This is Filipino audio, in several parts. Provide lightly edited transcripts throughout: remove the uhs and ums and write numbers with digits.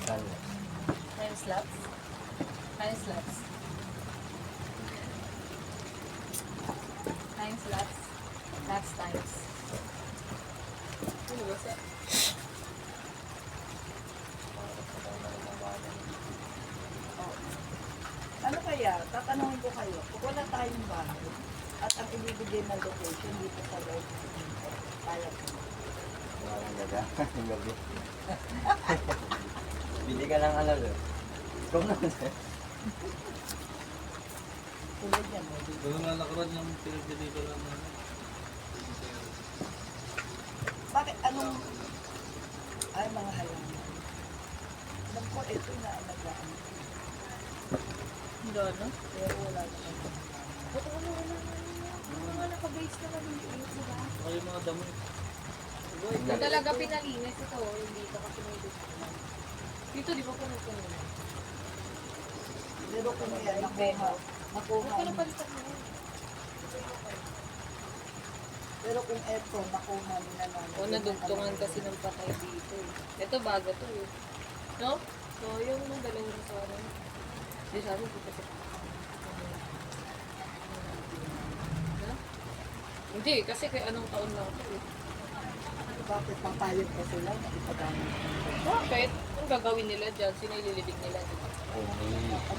Time slots. Time slots. Time slots. That's times. Ano ba sa? Ano kaya, tatanungin ko kayo, kung wala tayong bahay at ang ibibigay na location dito sa loob dito, kaya ko. Walang gaga. Yung gabi. Bili ka ng ano doon. Ikaw naman sir. Tulad yan, mo dito. Doon nga nakaraan yung pinagdeliver lang namin. Bakit, anong, ay mga halaman. Alam ko, ito na alagaan. Hindi, no? Pero wala naman. Ba't wala? Mga naka-base na kami sila. Saka yung mga damo. Ito talaga pinalinis ito. Hindi ito kasi may discount. Dito, di ba po nagpunta? Pero kung yan, nakuha. Ano palitan mo? Pero kung eto, nakuha nila na. O, nadugtungan kasi ng patay dito. Ito, bago to eh. No? So, yung dalawang restaurant. Di sabi ko kasi. No? Hindi, kasi kay anong taon lang ito eh. Bakit papayag pa sila na ipagamit? Bakit? Kung gagawin nila dyan, sino ililibig nila dito?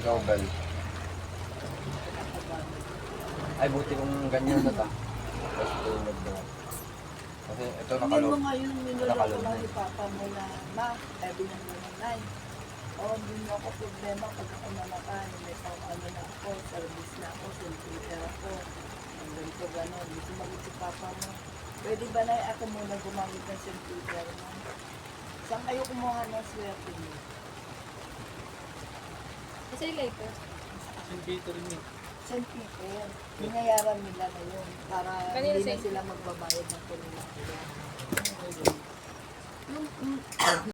Global. Ay, buti kung ganyan na ta. Tapos tulad doon. Kasi ito Hindi mo nakalog. ngayon, niloloko Nakalog lang na ni Papa mo na, ma, sabi niya mo na, Nay, hindi mo ako problema pag ako namatay, may pang ano na ako, service na ako, self-care ako, ang ganito gano'n, hindi sumagot si Papa mo. Pwede ba na ako muna gumamit ng self-care mo? Saan kayo kumuha ng swerte mo? Kasi later. Yung catering yun. St. Peter, binayaran nila na yun para Kanina hindi na St. sila magbabayad ng kanila.